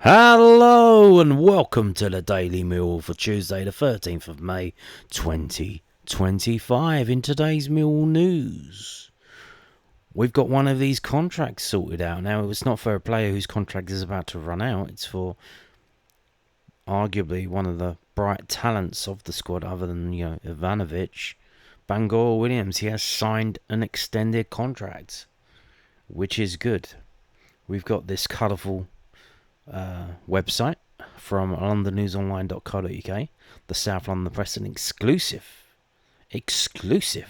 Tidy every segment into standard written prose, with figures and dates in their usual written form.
Hello and welcome to the Daily Millwall for Tuesday the 13th of May 2025. In today's Millwall news, we've got one of these contracts sorted out. Now, it's not for a player whose contract is about to run out. It's for arguably one of the bright talents of the squad other than, Ivanovic. Bangura Williams, he has signed an extended contract, which is good. We've got this colourful website from londonnewsonline.co.uk, the South London Press, an exclusive Millwall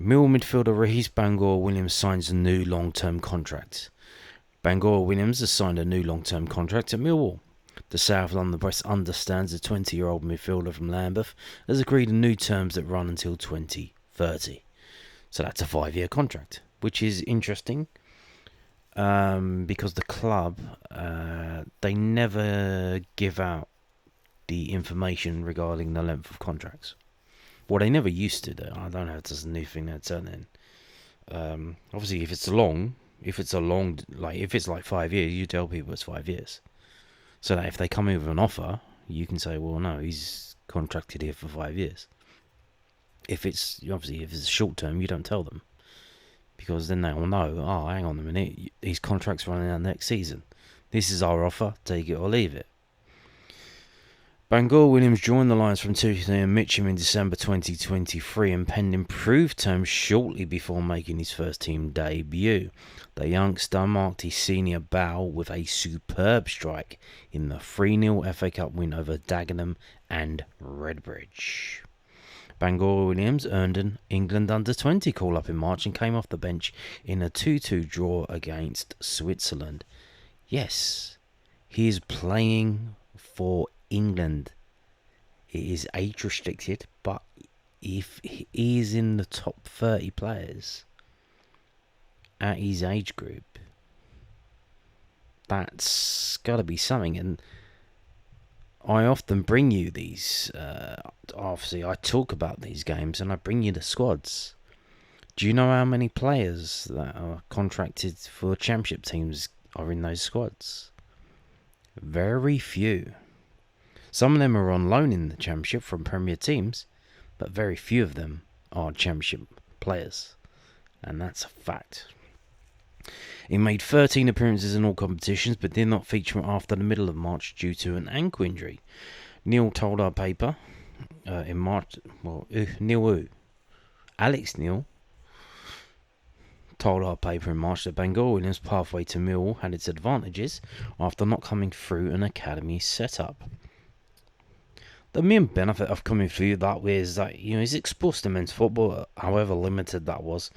midfielder Ra'ees Bangura Williams signs a new long-term contract. Bangura Williams has signed a new long-term contract at Millwall. The South London Press understands the 20-year-old midfielder from Lambeth has agreed on new terms that run until 2030. So that's a 5-year contract, which is interesting. Because the club, they never give out the information regarding the length of contracts. Well, they never used to do. I don't know if it's a new thing they're turning. Obviously, if it's like 5 years, you tell people it's 5 years. So that if they come in with an offer, you can say, well, no, he's contracted here for 5 years. If it's a short term, you don't tell them. Because then they will know, hang on a minute, his contract's running out next season. This is our offer, take it or leave it. Bangura Williams joined the Lions from Tottenham Mitcham in December 2023 and penned improved terms shortly before making his first team debut. The youngster marked his senior bow with a superb strike in the 3-0 FA Cup win over Dagenham and Redbridge. Bangura Williams earned an England under-20 call-up in March and came off the bench in a 2-2 draw against Switzerland. Yes, he is playing for England. It is age-restricted, but if he is in the top 30 players at his age group, that's got to be something. And I often bring you these, obviously I talk about these games and I bring you the squads. Do you know how many players that are contracted for championship teams are in those squads? Very few. Some of them are on loan in the championship from Premier teams, but very few of them are championship players. And that's a fact. He made 13 appearances in all competitions, but did not feature after the middle of March due to an ankle injury. Neil told our paper in March, Alex Neil told our paper in March that Bangura Williams' pathway to Millwall had its advantages after not coming through an academy setup. The main benefit of coming through that way is that he's exposed to men's football, however limited that was.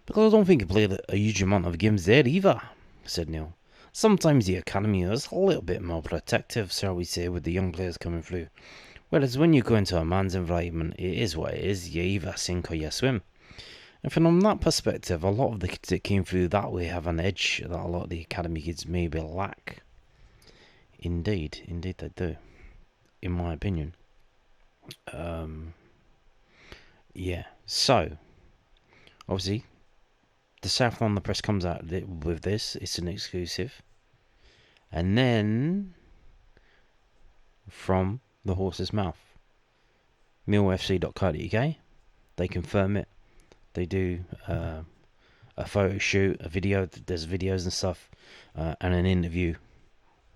Because I don't think he played a huge amount of games there either, said Neil. Sometimes the academy is a little bit more protective, shall we say, with the young players coming through. Whereas when you go into a man's environment, it is what it is. You either sink or you swim. And from that perspective, a lot of the kids that came through that way have an edge that a lot of the academy kids maybe lack. Indeed they do, in my opinion. So, obviously, the South London Press comes out with this. It's an exclusive. And then, from the horse's mouth, millfc.co.uk, they confirm it. They do a photo shoot, a video. There's videos and stuff, and an interview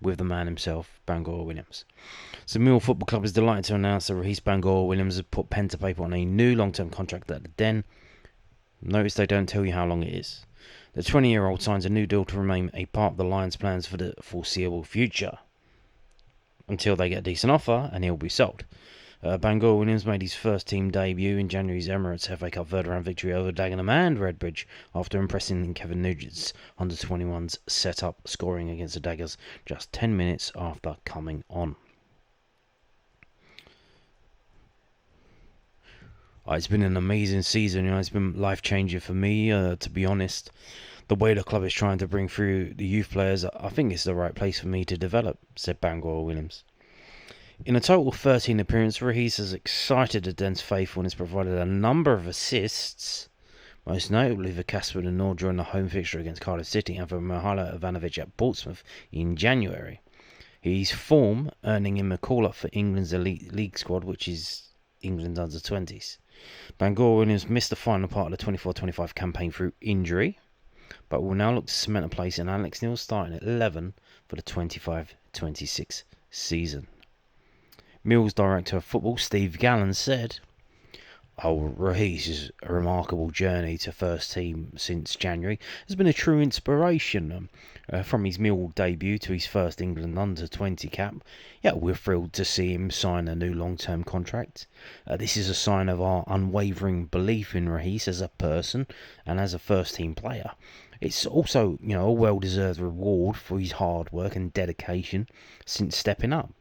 with the man himself, Bangura Williams. So Millwall Football Club is delighted to announce that Ra'ees Bangura Williams has put pen to paper on a new long-term contract at the Den. Notice they don't tell you how long it is. The 20-year-old signs a new deal to remain a part of the Lions' plans for the foreseeable future, until they get a decent offer and he'll be sold. Bangura Williams made his first team debut in January's Emirates FA Cup third round victory over Dagenham and Redbridge after impressing in Kevin Nugent's under-21s set-up, scoring against the Daggers just 10 minutes after coming on. It's been an amazing season. It's been life-changing for me, to be honest. The way the club is trying to bring through the youth players, I think it's the right place for me to develop, said Bangura Williams. In a total of 13 appearances, Ra'ees has excited the Den's faithful and has provided a number of assists, most notably for Kasper de Noor during the home fixture against Cardiff City and for Mihailo Ivanovic at Portsmouth in January. His form earning him a call-up for England's elite league squad, which is England's under-20s. Bangura Williams missed the final part of the 24-25 campaign through injury, but will now look to cement a place in Alex Neil's starting at 11 for the 25-26 season. Mill's director of football, Steve Gallen, said, Ra'ees' remarkable journey to first team since January has been a true inspiration. From his Millwall debut to his first England under-20 cap, we're thrilled to see him sign a new long-term contract. This is a sign of our unwavering belief in Ra'ees as a person and as a first-team player. It's also, a well-deserved reward for his hard work and dedication since stepping up.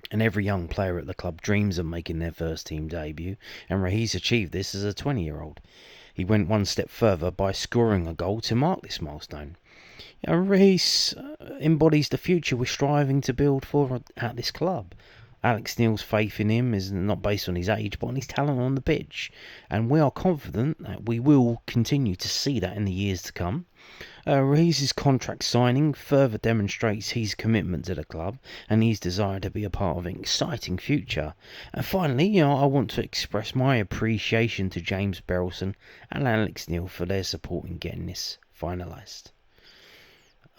And every young player at the club dreams of making their first team debut, and Ra'ees achieved this as a 20-year-old. He went one step further by scoring a goal to mark this milestone. Ra'ees embodies the future we're striving to build for at this club. Alex Neil's faith in him is not based on his age, but on his talent on the pitch, and we are confident that we will continue to see that in the years to come. Ra'ees' contract signing further demonstrates his commitment to the club and his desire to be a part of an exciting future. And finally, I want to express my appreciation to James Berylson and Alex Neil for their support in getting this finalised.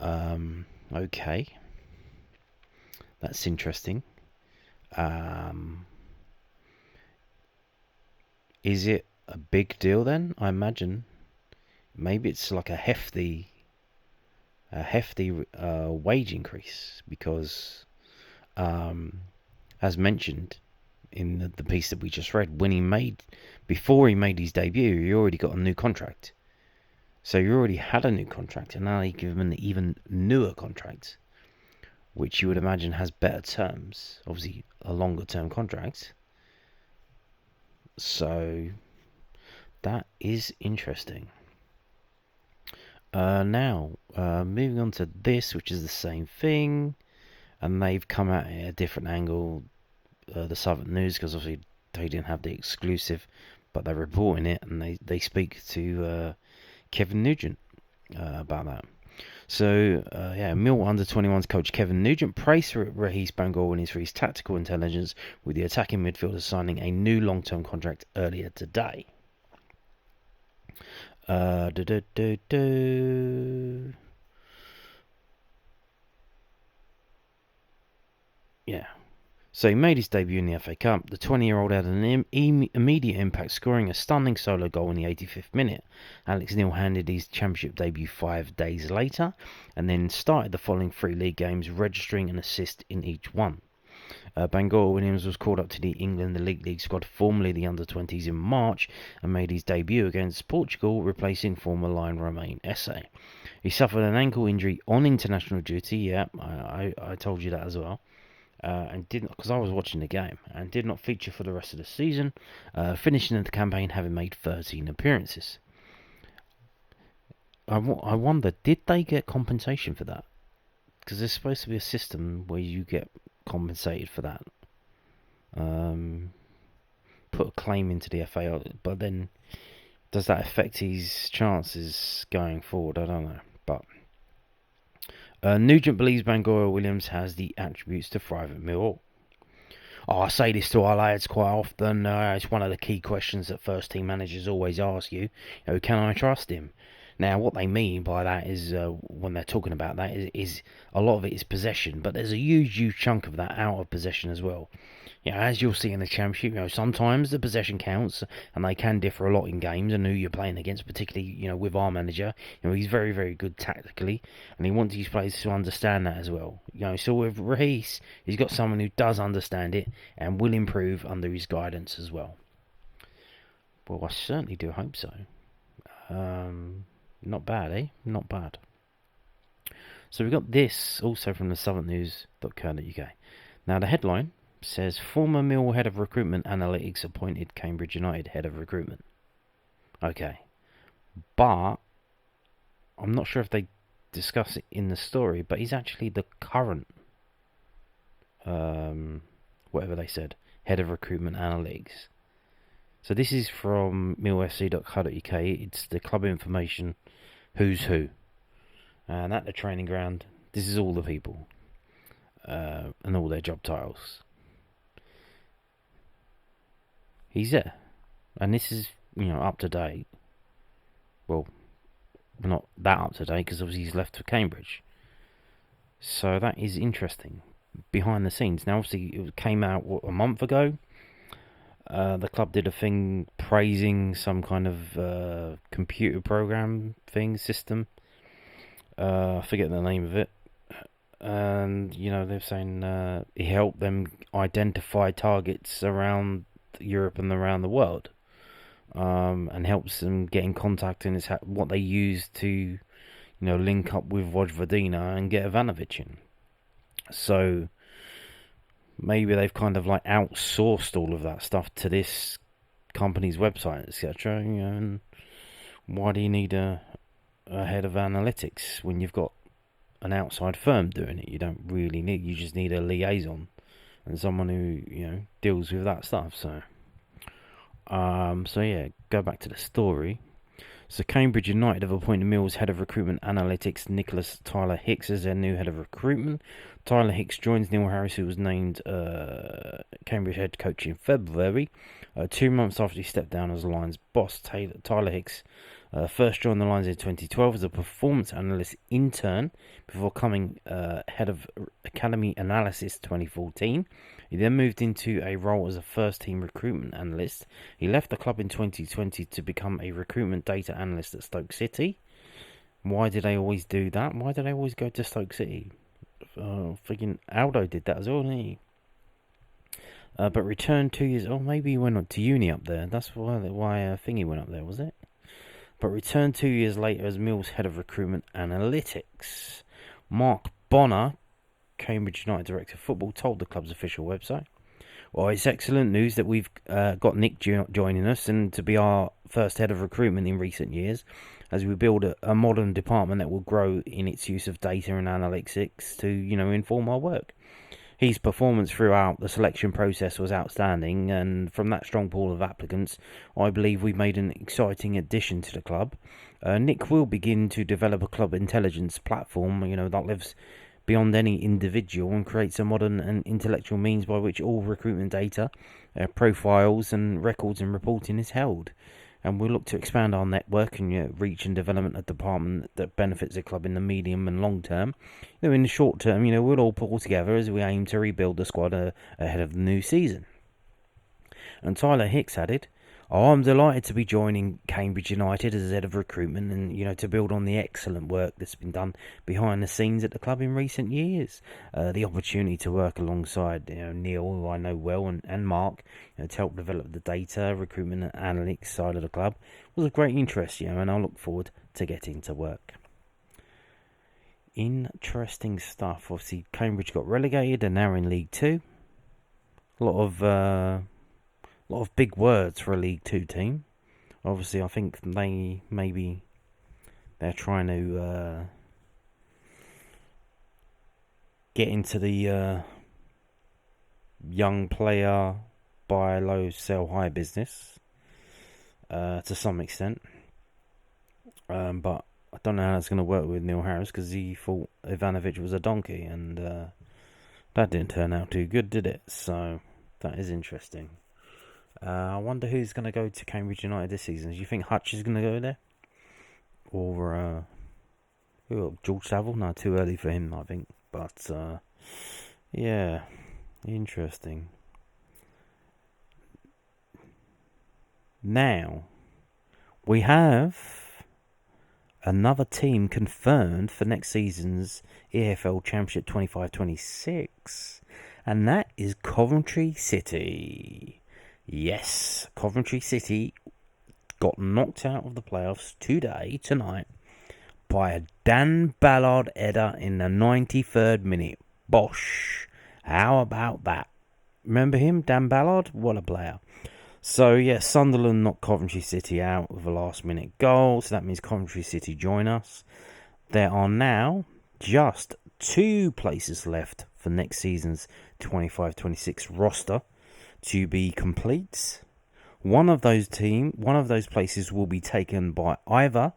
Okay, that's interesting. Is it a big deal then? I imagine maybe it's like a hefty wage increase because, as mentioned in the piece that we just read, before he made his debut, he already got a new contract. So you already had a new contract, and now you give him an even newer contract, which you would imagine has better terms, obviously a longer term contract. So that is interesting. Now, moving on to this, which is the same thing, and they've come at it at a different angle, the Southern News, because obviously they didn't have the exclusive, but they're reporting it, and they speak to Kevin Nugent about that. So, Millwall under-21s coach Kevin Nugent praised Ra'ees Bangura Williams for his tactical intelligence, with the attacking midfielder signing a new long-term contract earlier today. So he made his debut in the FA Cup. The 20-year-old had an immediate impact, scoring a stunning solo goal in the 85th minute. Alex Neil handed his championship debut 5 days later, and then started the following 3 league games, registering an assist in each one. Bangura Williams was called up to the England Elite League squad, formerly the under-20s, in March, and made his debut against Portugal, replacing former line Romain Esse. He suffered an ankle injury on international duty. I told you that as well. And did not, because I was watching the game, and did not feature for the rest of the season, finishing the campaign having made 13 appearances. I wonder, did they get compensation for that? Because there's supposed to be a system where you get compensated for that. Put a claim into the FA, but then does that affect his chances going forward? I don't know, but Nugent believes Bangura Williams has the attributes to thrive at Millwall. I say this to our lads quite often. It's one of the key questions that first team managers always ask you. Can I trust him? Now, what they mean by that is, when they're talking about that, is a lot of it is possession, but there's a huge chunk of that out of possession as well. As you'll see in the Championship, sometimes the possession counts, and they can differ a lot in games and who you're playing against, particularly, with our manager. He's very, very good tactically, and he wants his players to understand that as well. So with Ra'ees, he's got someone who does understand it and will improve under his guidance as well. Well, I certainly do hope so. Not bad, eh? Not bad. So we got this also from the southernnews.co.uk. Now the headline says, former Millwall head of recruitment analytics appointed Cambridge United head of recruitment. Okay. But I'm not sure if they discuss it in the story, but he's actually the current, whatever they said, head of recruitment analytics. So this is from millfc.co.uk. It's the club information, who's who. And at the training ground, this is all the people and all their job titles. He's there. And this is, up to date. Well, not that up to date because obviously he's left for Cambridge. So that is interesting. Behind the scenes. Now, obviously, it came out, a month ago? The club did a thing praising some kind of computer program system. I forget the name of it. And, they're saying it helped them identify targets around Europe and around the world. And helps them get in contact, and it's what they use to, link up with Vojvodina and get Ivanovic in. So maybe they've kind of like outsourced all of that stuff to this company's website, etc. And why do you need a head of analytics when you've got an outside firm doing it? You don't really need. You just need a liaison and someone who deals with that stuff. So yeah, go back to the story. So Cambridge United have appointed Millwall's head of recruitment analytics, Nicholas Tyler Hicks, as their new head of recruitment. Tyler Hicks joins Neil Harris, who was named Cambridge head coach in February, 2 months after he stepped down as Lions boss. Tyler Hicks first joined the Lions in 2012 as a performance analyst intern before coming head of academy analysis 2014. He then moved into a role as a first-team recruitment analyst. He left the club in 2020 to become a recruitment data analyst at Stoke City. Why did they always do that? Why did they always go to Stoke City? Freaking Aldo did that as well, didn't he? But returned 2 years... Oh, maybe he went up to uni up there. That's why Thingy went up there, was it? But returned 2 years later as Mill's head of recruitment analytics. Mark Bonner, Cambridge United Director of Football, told the club's official website, "Well, it's excellent news that we've got Nick joining us and to be our first head of recruitment in recent years, as we build a modern department that will grow in its use of data and analytics to, inform our work. His performance throughout the selection process was outstanding, and from that strong pool of applicants, I believe we made an exciting addition to the club. Nick will begin to develop a club intelligence platform, that lives beyond any individual and creates a modern and intellectual means by which all recruitment data, profiles and records and reporting is held. And we'll look to expand our network and reach and development a department that benefits the club in the medium and long term. In the short term, we'll all pull together as we aim to rebuild the squad ahead of the new season." And Tyler Hicks added, "Oh, I'm delighted to be joining Cambridge United as head of recruitment and, to build on the excellent work that's been done behind the scenes at the club in recent years. The opportunity to work alongside, Neil, who I know well, and Mark, to help develop the data, recruitment and analytics side of the club was of great interest, and I look forward to getting to work." Interesting stuff. Obviously, Cambridge got relegated and now in League Two. A lot of big words for a League Two team. Obviously, I think they're trying to get into the young player buy low, sell high business to some extent. But I don't know how it's going to work with Neil Harris because he thought Ivanovic was a donkey, and that didn't turn out too good, did it? So that is interesting. I wonder who's going to go to Cambridge United this season. Do you think Hutch is going to go there? Or George Saville? No, too early for him, I think. But, yeah, interesting. Now, we have another team confirmed for next season's EFL Championship 25-26. And that is Coventry City. Yes, Coventry City got knocked out of the playoffs tonight, by a Dan Ballard header in the 93rd minute. Bosh. How about that? Remember him, Dan Ballard? What a player. So, yeah, Sunderland knocked Coventry City out with a last-minute goal, so that means Coventry City join us. There are now just 2 places left for next season's 25-26 roster to be complete. One of those places will be taken by either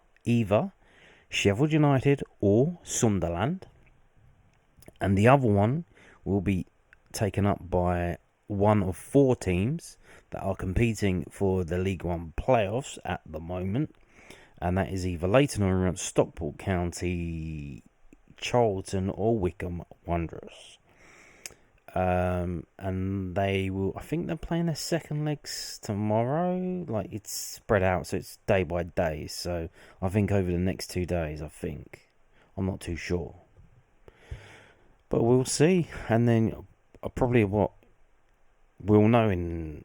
Sheffield United or Sunderland, and the other one will be taken up by one of 4 teams that are competing for the League One playoffs at the moment, and that is either Leyton Orient, Stockport County, Charlton, or Wycombe Wanderers. And they will, I think they're playing their second legs tomorrow. Like, it's spread out, so it's day by day. So I think over the next 2 days, I'm not too sure, but we'll see. And then probably what we'll know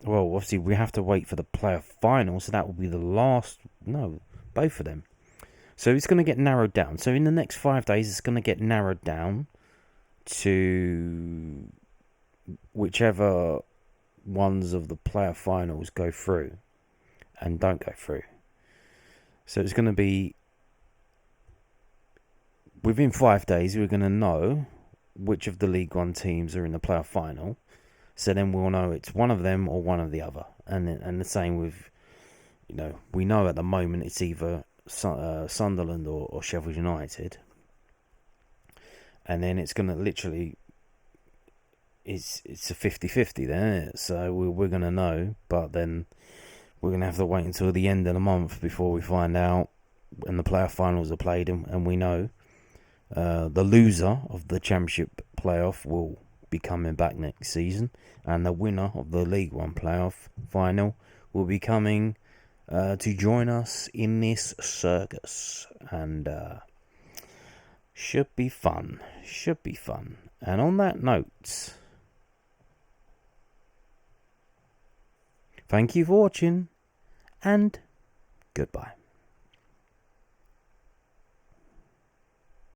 obviously we have to wait for the playoff final, so that will be the last. No, both of them. So it's going to get narrowed down. So in the next 5 days, it's going to get narrowed down to whichever ones of the playoff finals go through and don't go through. So it's going to be within 5 days, we're going to know which of the League One teams are in the playoff final. So then we'll know it's one of them or one of the other. And the same with, we know at the moment it's either Sunderland or Sheffield United. And then it's going to literally, it's a 50-50 then, isn't it? So we're going to know, but then we're going to have to wait until the end of the month before we find out when the playoff finals are played, and we know the loser of the Championship playoff will be coming back next season, and the winner of the League One playoff final will be coming to join us in this circus, and should be fun. And on that note, thank you for watching, and goodbye.